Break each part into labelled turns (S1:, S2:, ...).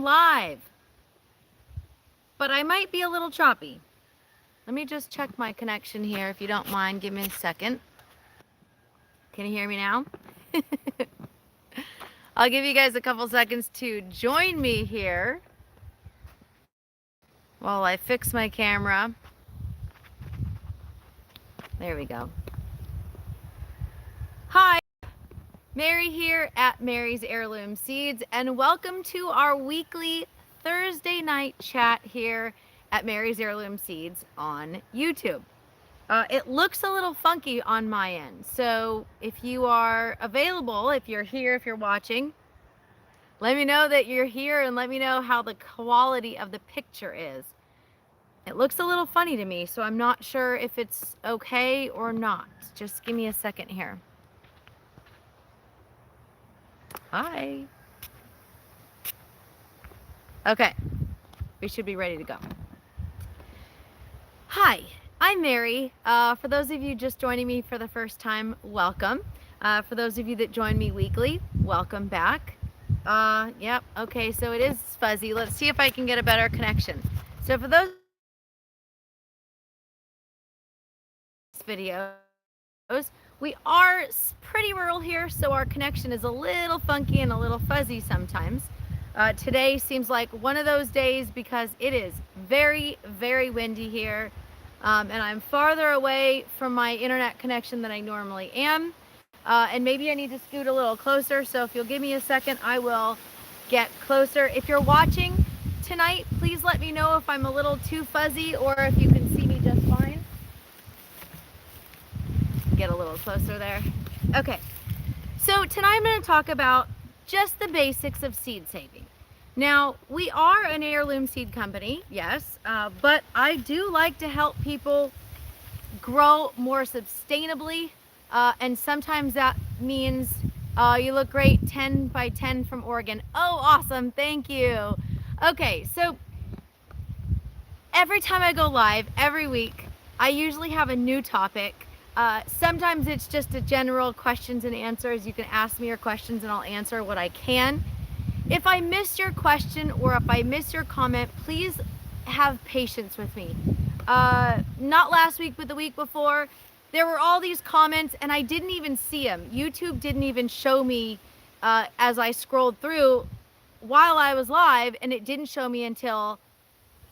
S1: am live, but I might be a little choppy. Let me just check my connection here, if you don't mind. Give me a second. Can you hear me now? I'll give you guys a couple seconds to join me here while I fix my camera. There we go. Hi, Mary here at Mary's Heirloom Seeds, and welcome to our weekly Thursday night chat here at Mary's Heirloom Seeds on YouTube. It looks a little funky on my end, so if you are available, if you're here, if you're watching, let me know that you're here and let me know how the quality of the picture is. It looks a little funny to me, so I'm not sure if it's okay or not. Just give me a second here. Hi. Okay, we should be ready to go. Hi, I'm Mary. For those of you just joining me for the first time, welcome. For those of you that join me weekly, welcome back. Yep, okay, so it is fuzzy. Let's see if I can get a better connection. So for those videos, we are pretty rural here, so our connection is a little funky and a little fuzzy sometimes. Today seems like one of those days because it is very, very windy here, and I'm farther away from my internet connection than I normally am, and maybe I need to scoot a little closer, so if you'll give me a second, I will get closer. If you're watching tonight, please let me know if I'm a little too fuzzy or if you can see me just fine. Get a little closer there. Okay, so tonight I'm going to talk about just the basics of seed saving. Now, we are an heirloom seed company, yes, but I do like to help people grow more sustainably, and sometimes that means you look great, 10 by 10 from Oregon. Oh, awesome, thank you. Okay, so every time I go live, every week, I usually have a new topic. Sometimes it's just a general questions and answers. You can ask me your questions and I'll answer what I can. If I miss your question or if I miss your comment, please have patience with me. Not last week, but the week before, there were all these comments and I didn't even see them. YouTube didn't even show me as I scrolled through while I was live, and it didn't show me until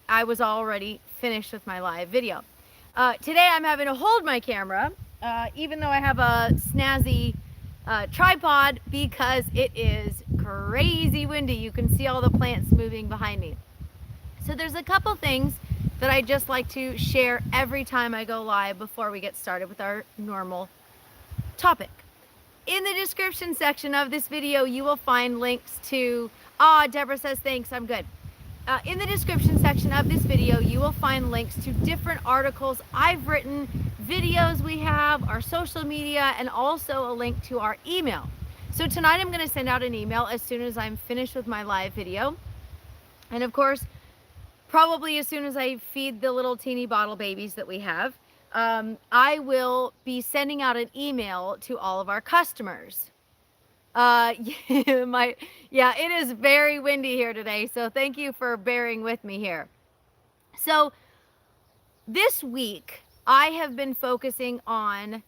S1: I was already finished with my live video. Today I'm having to hold my camera, even though I have a snazzy tripod, because it is crazy windy. You can see all the plants moving behind me. So there's a couple things that I just like to share every time I go live before we get started with our normal topic. In the description section of this video, you will find links to, Deborah says thanks, I'm good. In the description section of this video, you will find links to different articles I've written, videos we have, our social media, and also a link to our email. So tonight I'm going to send out an email as soon as I'm finished with my live video. And of course, probably as soon as I feed the little teeny bottle babies that we have, I will be sending out an email to all of our customers. Yeah, it is very windy here today, so thank you for bearing with me here. So this week I have been focusing on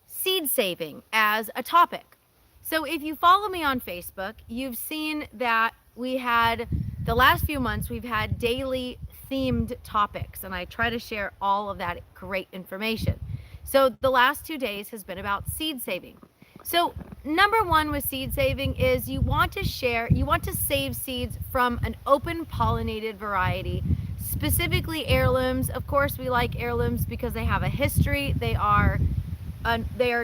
S1: seed saving as a topic. So if you follow me on Facebook, you've seen that we had the last few months we've had daily themed topics, and I try to share all of that great information. So the last 2 days has been about seed saving. So number one with seed saving is you want to save seeds from an open pollinated variety, specifically heirlooms. Of course, we like heirlooms because they have a history. They are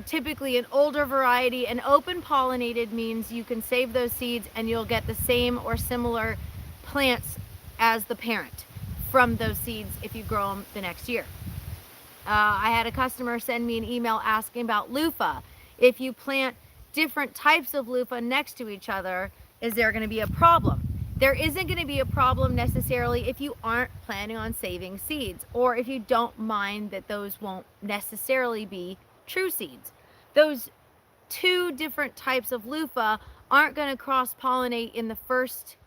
S1: typically an older variety, and open pollinated means you can save those seeds and you'll get the same or similar plants as the parent from those seeds if you grow them the next year. I had a customer send me an email asking about loofah. If you plant different types of loofah next to each other, is there going to be a problem? There isn't going to be a problem necessarily if you aren't planning on saving seeds, or if you don't mind that those won't necessarily be true seeds. Those two different types of loofah aren't going to cross-pollinate in the first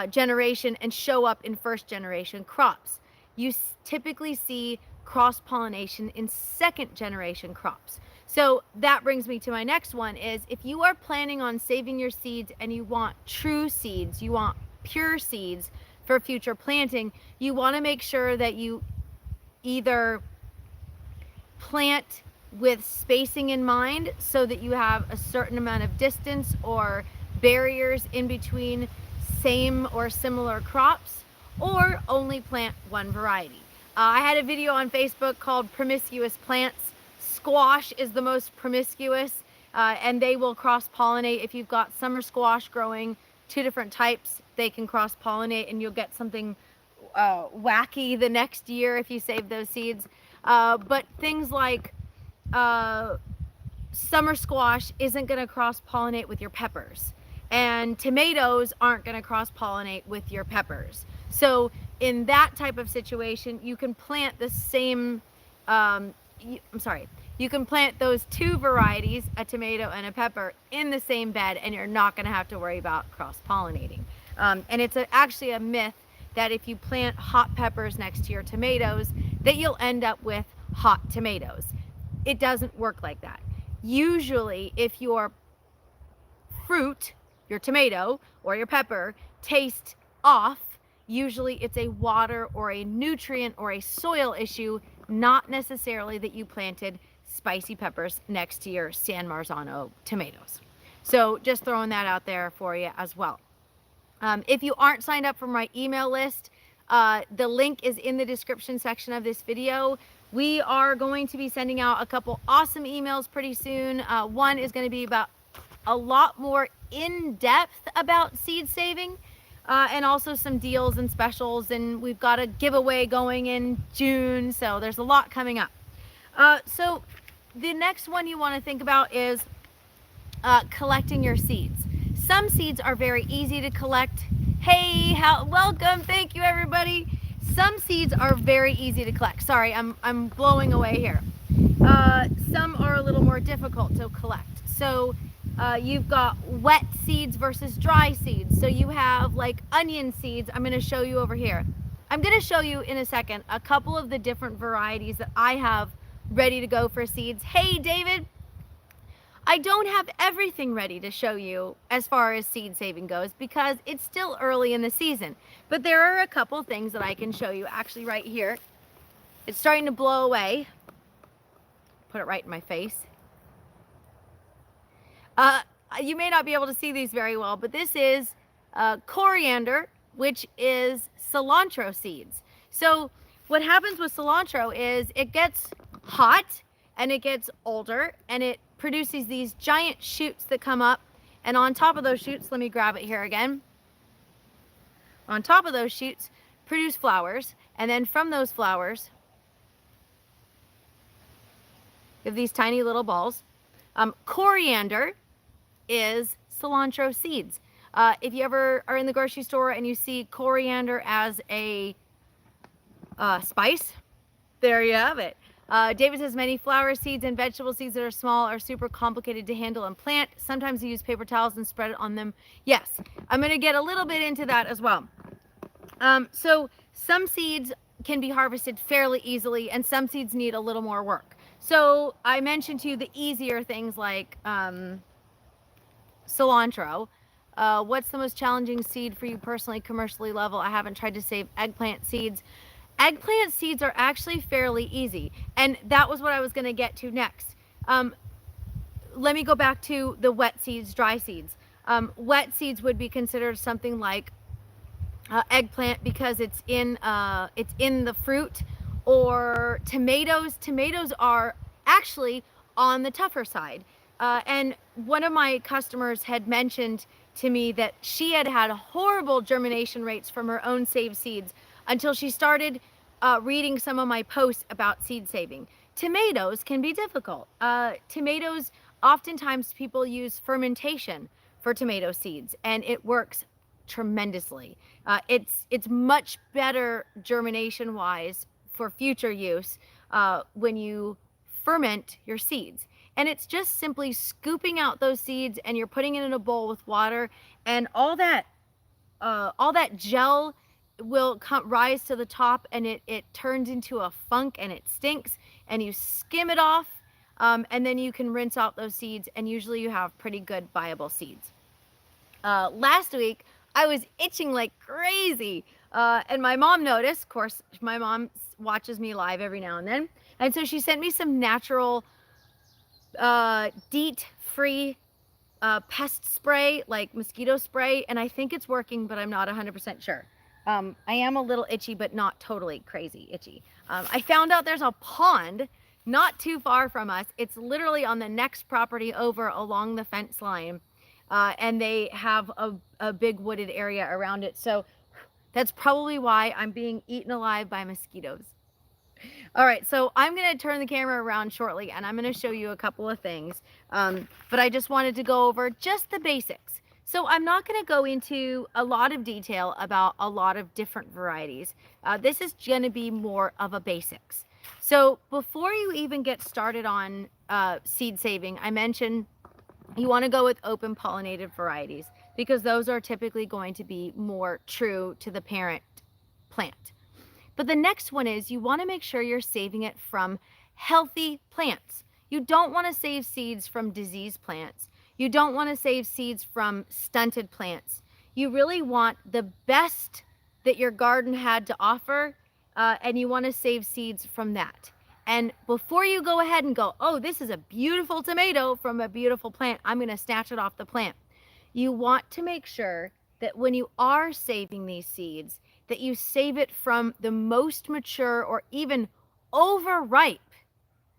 S1: generation and show up in first generation crops. You typically see cross-pollination in second generation crops. So that brings me to my next one is if you are planning on saving your seeds and you want true seeds, you want pure seeds for future planting, you want to make sure that you either plant with spacing in mind so that you have a certain amount of distance or barriers in between same or similar crops, or only plant one variety. I had a video on Facebook called Promiscuous Plants. Squash is the most promiscuous, and they will cross-pollinate. If you've got summer squash growing, 2 different types, they can cross-pollinate and you'll get something wacky the next year if you save those seeds. But things like summer squash isn't going to cross-pollinate with your peppers, and tomatoes aren't going to cross-pollinate with your peppers. So in that type of situation, you can plant the same, you can plant those 2 varieties, a tomato and a pepper, in the same bed, and you're not going to have to worry about cross-pollinating. And it's actually a myth that if you plant hot peppers next to your tomatoes, that you'll end up with hot tomatoes. It doesn't work like that. Usually, if your fruit, your tomato or your pepper, tastes off, usually it's a water or a nutrient or a soil issue, not necessarily that you planted spicy peppers next to your San Marzano tomatoes. So just throwing that out there for you as well. If you aren't signed up for my email list, the link is in the description section of this video. We are going to be sending out a couple awesome emails pretty soon. One is going to be about a lot more in-depth about seed saving, and also some deals and specials, and we've got a giveaway going in June, so there's a lot coming up. So the next one you want to think about is collecting your seeds. Some seeds are very easy to collect. Hey, welcome, thank you everybody. Some seeds are very easy to collect. Sorry, I'm blowing away here. Some are a little more difficult to collect. So you've got wet seeds versus dry seeds. So you have like onion seeds. I'm going to show you over here. I'm going to show you in a second a couple of the different varieties that I have ready to go for seeds. Hey, David. I don't have everything ready to show you as far as seed saving goes because it's still early in the season. But there are a couple things that I can show you actually right here. It's starting to blow away. Put it right in my face. You may not be able to see these very well, but this is coriander, which is cilantro seeds. So what happens with cilantro is it gets hot and it gets older and it produces these giant shoots that come up, and on top of those shoots, let me grab it here again. On top of those shoots produce flowers, and then from those flowers you have these tiny little balls. Coriander is cilantro seeds. If you ever are in the grocery store and you see coriander as a spice, there you have it. David says many flower seeds and vegetable seeds that are small are super complicated to handle and plant. Sometimes you use paper towels and spread it on them. Yes, I'm going to get a little bit into that as well. So some seeds can be harvested fairly easily and some seeds need a little more work. So I mentioned to you the easier things like cilantro. What's the most challenging seed for you personally, commercially level? I haven't tried to save eggplant seeds. Eggplant seeds are actually fairly easy, and that was what I was going to get to next. Let me go back to the wet seeds, dry seeds. Wet seeds would be considered something like eggplant because it's in the fruit, or tomatoes. Tomatoes are actually on the tougher side. And one of my customers had mentioned to me that she had had horrible germination rates from her own saved seeds until she started reading some of my posts about seed saving. Tomatoes can be difficult. Tomatoes, oftentimes people use fermentation for tomato seeds, and it works tremendously. It's much better germination-wise for future use when you ferment your seeds. And it's just simply scooping out those seeds and you're putting it in a bowl with water, and all that all that gel will rise to the top, and it turns into a funk and it stinks, and you skim it off, and then you can rinse out those seeds, and usually you have pretty good viable seeds. Last week I was itching like crazy, and my mom noticed. Of course, my mom watches me live every now and so she sent me some natural DEET free pest spray, like mosquito spray, and I think it's working, but I'm not 100% sure. I am a little itchy, but not totally crazy itchy. I found out there's a pond not too far from us. It's literally on the next property over along the fence line, and they have a big wooded area around it. So that's probably why I'm being eaten alive by mosquitoes. All right, so I'm going to turn the camera around shortly, and I'm going to show you a couple of things, but I just wanted to go over just the basics. So I'm not going to go into a lot of detail about a lot of different varieties. This is going to be more of a basics. So before you even get started on seed saving, I mentioned you want to go with open pollinated varieties because those are typically going to be more true to the parent plant. But the next one is you want to make sure you're saving it from healthy plants. You don't want to save seeds from diseased plants. You don't want to save seeds from stunted plants. You really want the best that your garden had to offer, and you want to save seeds from that. And before you go ahead and go, oh, this is a beautiful tomato from a beautiful plant, I'm going to snatch it off the plant. You want to make sure that when you are saving these seeds, that you save it from the most mature or even overripe.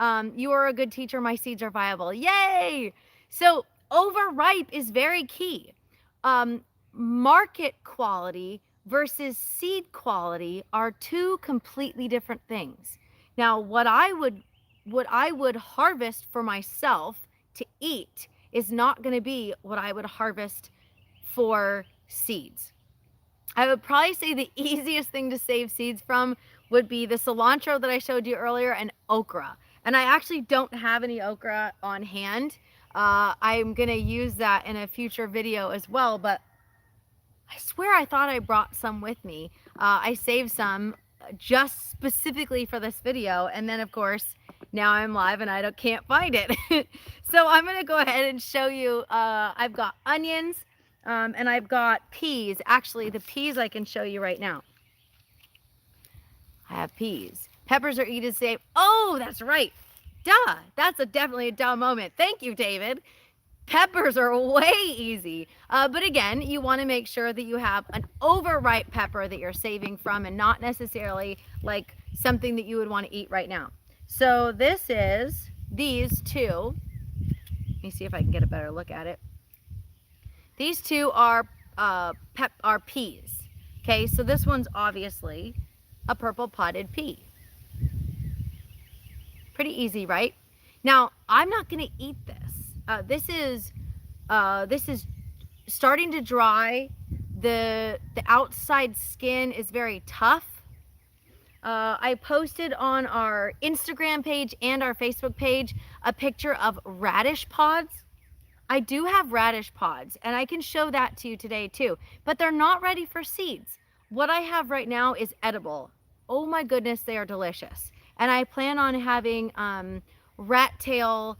S1: You are a good teacher. My seeds are viable. Yay! So overripe is very key. Market quality versus seed quality are two completely different things. Now, what I would harvest for myself to eat is not going to be what I would harvest for seeds. I would probably say the easiest thing to save seeds from would be the cilantro that I showed you earlier and okra. And I actually don't have any okra on hand. I'm going to use that in a future video as well, but I swear I thought I brought some with me. I saved some just specifically for this video, and then of course now I'm live and I can't find it. So I'm going to go ahead and show you. I've got onions. And I've got peas. Actually, the peas I can show you right now. I have peas. Peppers are easy to save. Oh, that's right. Duh. That's definitely a duh moment. Thank you, David. Peppers are way easy. But again, you want to make sure that you have an overripe pepper that you're saving from and not necessarily like something that you would want to eat right now. So this is these two. Let me see if I can get a better look at it. These two are peas. Okay, so this one's obviously a purple potted pea. Pretty easy, right? Now, I'm not going to eat this. This is starting to dry. The outside skin is very tough. I posted on our Instagram page and our Facebook page a picture of radish pods. I do have radish pods, and I can show that to you today too, but they're not ready for seeds. What I have right now is edible. Oh my goodness, they are delicious. And I plan on having rat tail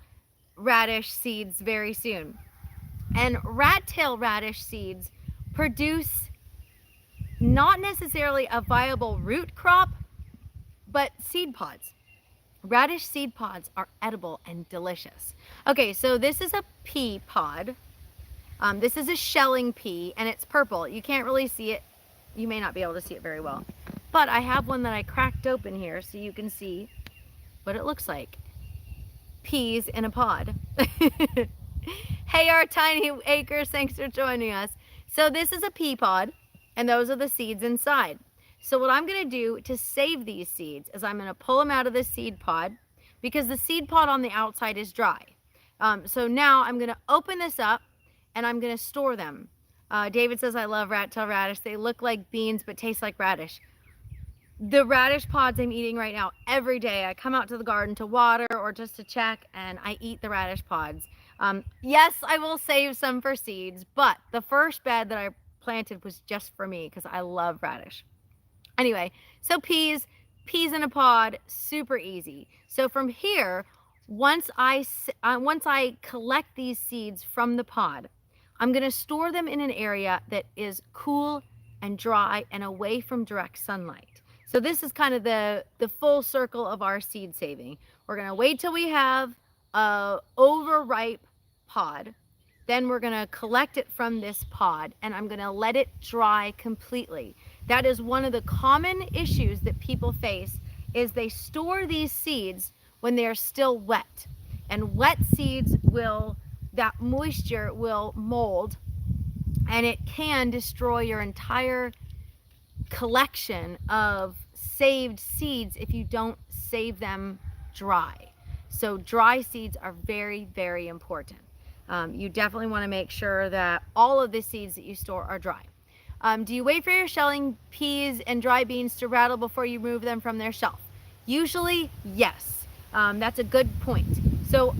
S1: radish seeds very soon. And rat tail radish seeds produce not necessarily a viable root crop, but seed pods. Radish seed pods are edible and delicious. Okay, so this is a pea pod. This is a shelling pea, and it's purple. You can't really see it. You may not be able to see it very well. But I have one that I cracked open here so you can see what it looks like. Peas in a pod. Hey, our tiny acres, thanks for joining us. So this is a pea pod, and those are the seeds inside. So what I'm going to do to save these seeds is I'm going to pull them out of the seed pod because the seed pod on the outside is dry. So now I'm going to open this up and I'm going to store them. David says, I love rat tail radish. They look like beans but taste like radish. The radish pods I'm eating right now every day. I come out to the garden to water or just to check, and I eat the radish pods. Yes, I will save some for seeds, but the first bed that I planted was just for me because I love radish. Anyway, so peas in a pod, super easy. So from here, once I collect these seeds from the pod, I'm going to store them in an area that is cool and dry and away from direct sunlight. So this is kind of the full circle of our seed saving. We're going to wait till we have a overripe pod. Then we're going to collect it from this pod, and I'm going to let it dry completely. That is one of the common issues that people face, is they store these seeds when they're still wet. And wet seeds that moisture will mold, and it can destroy your entire collection of saved seeds if you don't save them dry. So dry seeds are very, very important. You definitely want to make sure that all of the seeds that you store are dry. Do you wait for your shelling peas and dry beans to rattle before you remove them from their shelf? Usually, yes. That's a good point. So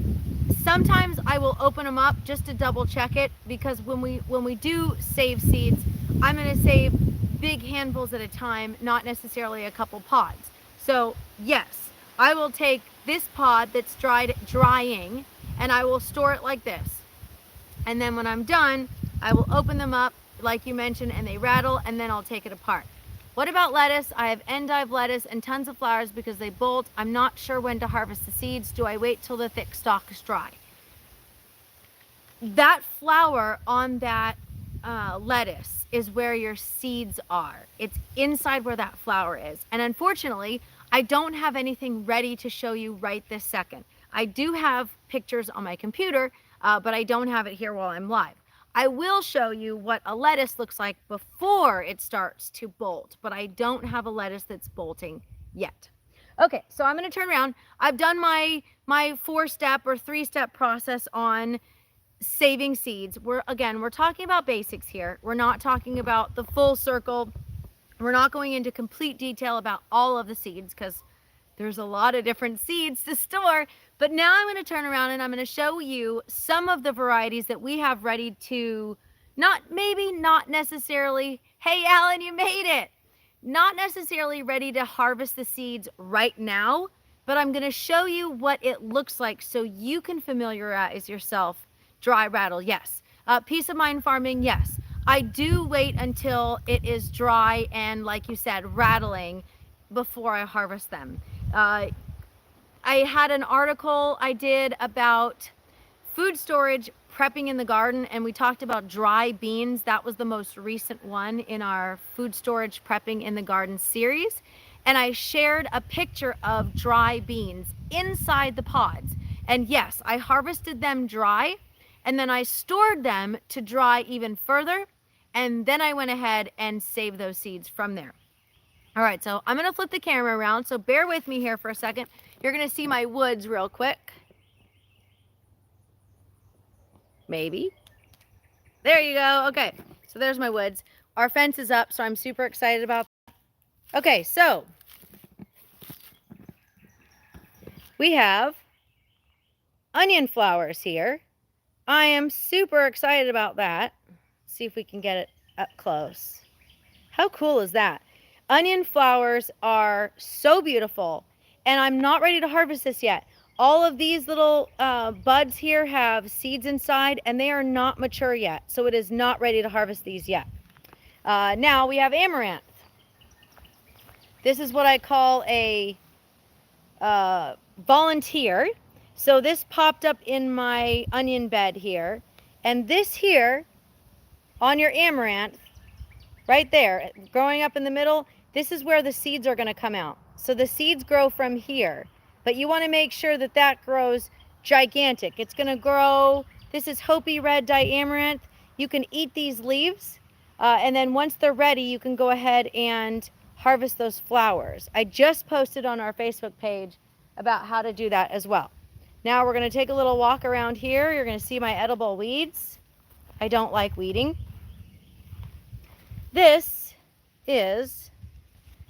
S1: sometimes I will open them up just to double check it, because when we do save seeds, I'm going to save big handfuls at a time, not necessarily a couple pods. So yes, I will take this pod that's drying, and I will store it like this. And then when I'm done, I will open them up like you mentioned, and they rattle, and then I'll take it apart. What about lettuce? I have endive lettuce and tons of flowers because they bolt. I'm not sure when to harvest the seeds. Do I wait till the thick stalk is dry? That flower on that lettuce is where your seeds are. It's inside where that flower is. And unfortunately, I don't have anything ready to show you right this second. I do have pictures on my computer, but I don't have it here while I'm live. I will show you what a lettuce looks like before it starts to bolt, but I don't have a lettuce that's bolting yet. Okay, so I'm going to turn around. I've done my 4-step or 3-step process on saving seeds. We're talking about basics here. We're not talking about the full circle. We're not going into complete detail about all of the seeds because there's a lot of different seeds to store. But now I'm going to turn around and I'm going to show you some of the varieties that we have ready to, not necessarily, hey Alan, you made it. Not necessarily ready to harvest the seeds right now, but I'm going to show you what it looks like so you can familiarize yourself. Dry rattle, yes. Peace of mind farming, yes. I do wait until it is dry and, like you said, rattling before I harvest them. I had an article I did about food storage prepping in the garden, and we talked about dry beans. That was the most recent one in our food storage prepping in the garden series. And I shared a picture of dry beans inside the pods. And yes, I harvested them dry, and then I stored them to dry even further. And then I went ahead and saved those seeds from there. All right, so I'm going to flip the camera around, so bear with me here for a second. You're going to see my woods real quick. Maybe. There you go. Okay, so there's my woods. Our fence is up, so I'm super excited about that. Okay, so we have onion flowers here. I am super excited about that. Let's see if we can get it up close. How cool is that? Onion flowers are so beautiful, and I'm not ready to harvest this yet. All of these little buds here have seeds inside, and they are not mature yet, so it is not ready to harvest these yet. Now we have amaranth. This is what I call a volunteer. So this popped up in my onion bed here, and this here on your amaranth, right there, growing up in the middle, this is where the seeds are going to come out. So the seeds grow from here, but you want to make sure that that grows gigantic. It's going to grow, this is Hopi red diamaranth. You can eat these leaves, and then once they're ready, you can go ahead and harvest those flowers. I just posted on our Facebook page about how to do that as well. Now we're going to take a little walk around here. You're going to see my edible weeds. I don't like weeding. This is,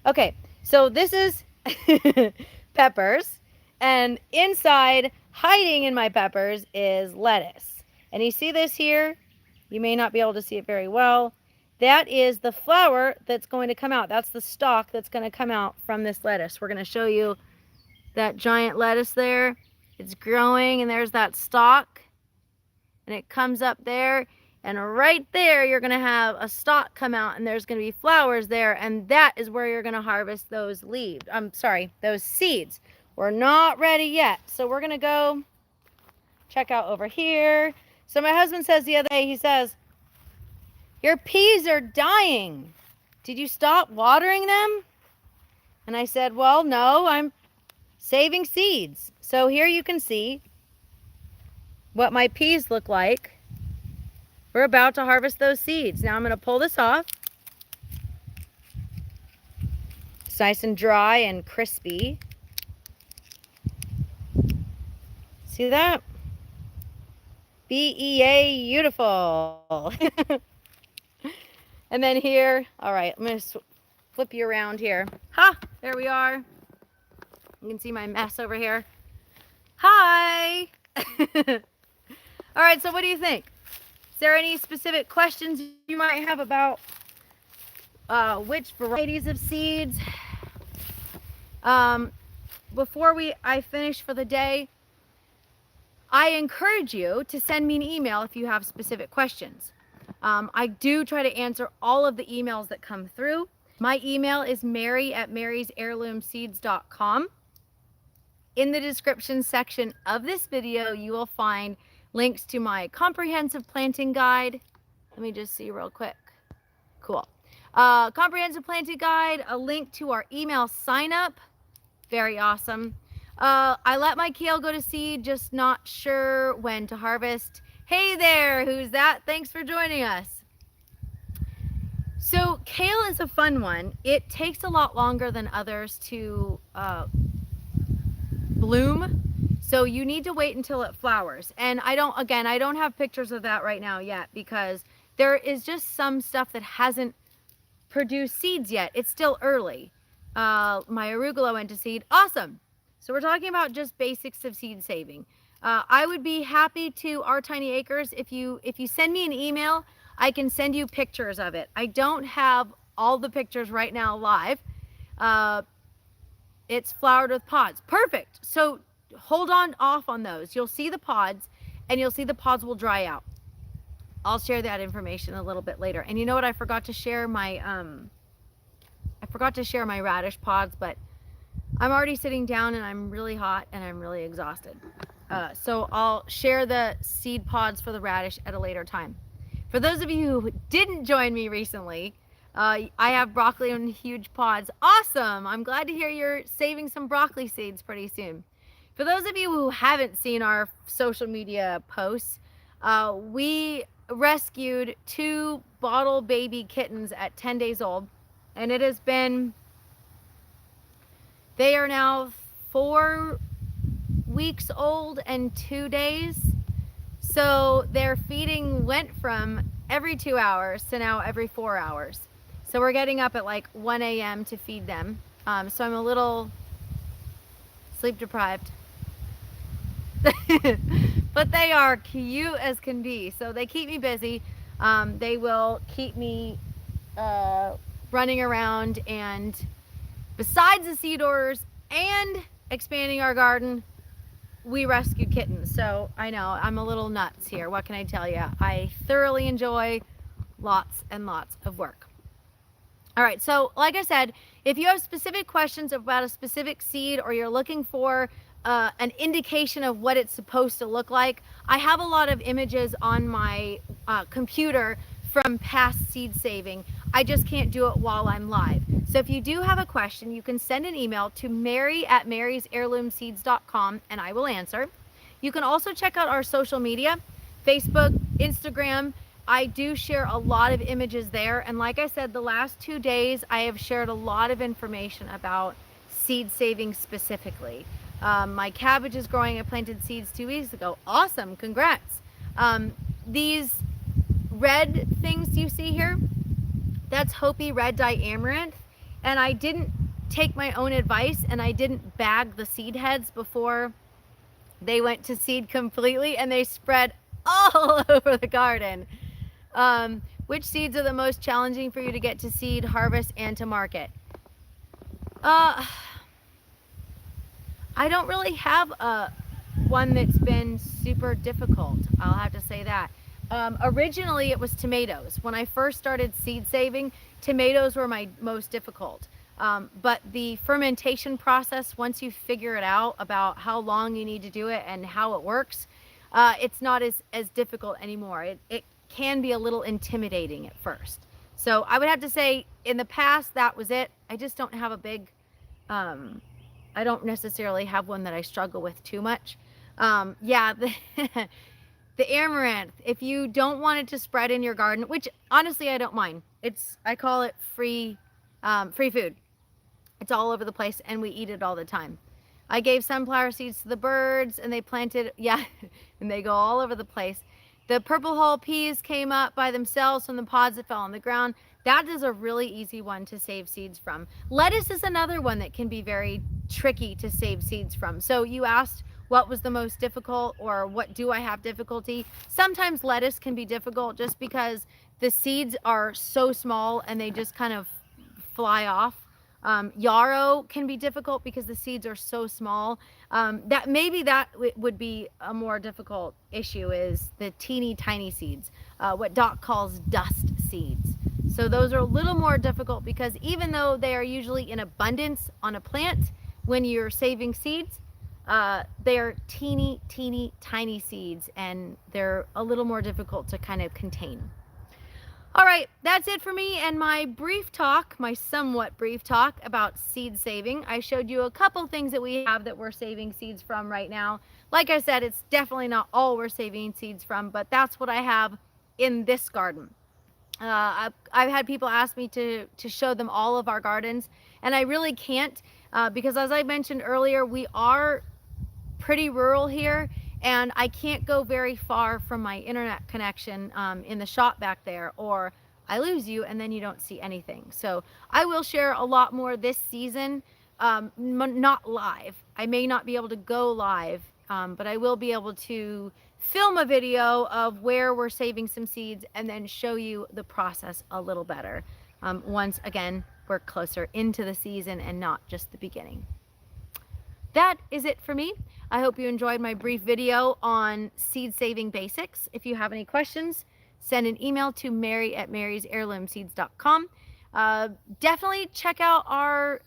S1: okay, so this is peppers, and inside, hiding in my peppers, is lettuce. And you see this here? You may not be able to see it very well. that is the flower that's going to come out. That's the stalk that's going to come out from this lettuce. We're going to show you that giant lettuce there. It's growing, and there's that stalk, and it comes up there, and right there you're going to have a stalk come out, and there's going to be flowers there, and that is where you're going to harvest those leaves. I'm sorry, those seeds. We're not ready yet, so we're going to go check out over here. So my husband says the other day, he says, your peas are dying. Did you stop watering them? And I said, well, no, I'm saving seeds. So here you can see what my peas look like. We're about to harvest those seeds. Now I'm going to pull this off. It's nice and dry and crispy. See that? Beautiful. And then here, all right, I'm going to flip you around here. Ha, there we are. You can see my mess over here. Hi. All right, so what do you think? Is there any specific questions you might have about which varieties of seeds? Before I finish for the day, I encourage you to send me an email if you have specific questions. I do try to answer all of the emails that come through. My email is mary@marysheirloomseeds.com. In the description section of this video, you will find links to my comprehensive planting guide. Let me just see real quick. Cool. Comprehensive planting guide, a link to our email sign up. Very awesome. I let my kale go to seed, just not sure when to harvest. Hey there, who's that? Thanks for joining us. So kale is a fun one. It takes a lot longer than others to bloom. So you need to wait until it flowers. And I don't have pictures of that right now yet because there is just some stuff that hasn't produced seeds yet. It's still early. My arugula went to seed. Awesome. So we're talking about just basics of seed saving. I would be happy to Our Tiny Acres. If you send me an email, I can send you pictures of it. I don't have all the pictures right now live. It's flowered with pods. Perfect. So hold off on those. You'll see the pods, and you'll see the pods will dry out. I'll share that information a little bit later. And you know what? I forgot to share my radish pods, but I'm already sitting down and I'm really hot and I'm really exhausted. So I'll share the seed pods for the radish at a later time. For those of you who didn't join me recently, I have broccoli in huge pods. Awesome! I'm glad to hear you're saving some broccoli seeds pretty soon. For those of you who haven't seen our social media posts, we rescued 2 bottle baby kittens at 10 days old, and it has been, they are now 4 weeks old and 2 days. So their feeding went from every 2 hours to now every 4 hours. So we're getting up at like 1 a.m. to feed them. So I'm a little sleep deprived. But they are cute as can be. So they keep me busy. They will keep me running around, and besides the seed orders and expanding our garden, we rescued kittens. So I know I'm a little nuts here. What can I tell you? I thoroughly enjoy lots and lots of work. All right, so like I said, if you have specific questions about a specific seed, or you're looking for an indication of what it's supposed to look like, I have a lot of images on my computer from past seed saving. I just can't do it while I'm live. So if you do have a question, you can send an email to mary@marysheirloomseeds.com and I will answer. You can also check out our social media, Facebook, Instagram. I do share a lot of images there. And like I said, the last 2 days, I have shared a lot of information about seed saving specifically. My cabbage is growing. I planted seeds 2 weeks ago. Awesome. Congrats. These red things you see here, that's Hopi red dye amaranth. And I didn't take my own advice, and I didn't bag the seed heads before they went to seed completely, and they spread all over the garden. Which seeds are the most challenging for you to get to seed, harvest, and to market? I don't really have one that's been super difficult. I'll have to say that. Originally, it was tomatoes. When I first started seed saving, tomatoes were my most difficult. But the fermentation process, once you figure it out about how long you need to do it and how it works, it's not as difficult anymore. It can be a little intimidating at first. So I would have to say in the past, that was it. I just don't have a big, I don't necessarily have one that I struggle with too much. Yeah, the amaranth, if you don't want it to spread in your garden, which honestly I don't mind. I call it free food. It's all over the place and we eat it all the time. I gave sunflower seeds to the birds and they planted, yeah, and they go all over the place. The purple hull peas came up by themselves from the pods that fell on the ground. That is a really easy one to save seeds from. Lettuce is another one that can be very tricky to save seeds from. So you asked what was the most difficult or what do I have difficulty? Sometimes lettuce can be difficult just because the seeds are so small and they just kind of fly off. Yarrow can be difficult because the seeds are so small. That would be a more difficult issue is the teeny tiny seeds, what Doc calls dust seeds. So those are a little more difficult because even though they are usually in abundance on a plant, when you're saving seeds, they are teeny tiny seeds and they're a little more difficult to kind of contain. All right, that's it for me and my brief talk, my somewhat brief talk about seed saving. I showed you a couple things that we have that we're saving seeds from right now. Like I said, it's definitely not all we're saving seeds from, but that's what I have in this garden. I've had people ask me to show them all of our gardens, and I really can't because as I mentioned earlier, we are pretty rural here, and I can't go very far from my internet connection in the shop back there, or I lose you and then you don't see anything. So I will share a lot more this season, not live. I may not be able to go live, but I will be able to film a video of where we're saving some seeds and then show you the process a little better once again we're closer into the season and not just the beginning. That is it for me. I hope you enjoyed my brief video on seed saving basics. If you have any questions, send an email to mary@marysheirloomseeds.com. Definitely check out our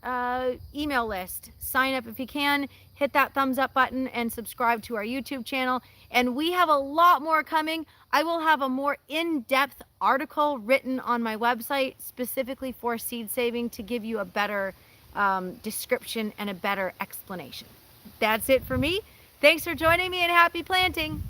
S1: email list. Sign up if you can. Hit that thumbs up button and subscribe to our YouTube channel. And we have a lot more coming. I will have a more in-depth article written on my website specifically for seed saving to give you a better description and a better explanation. That's it for me. Thanks for joining me and happy planting.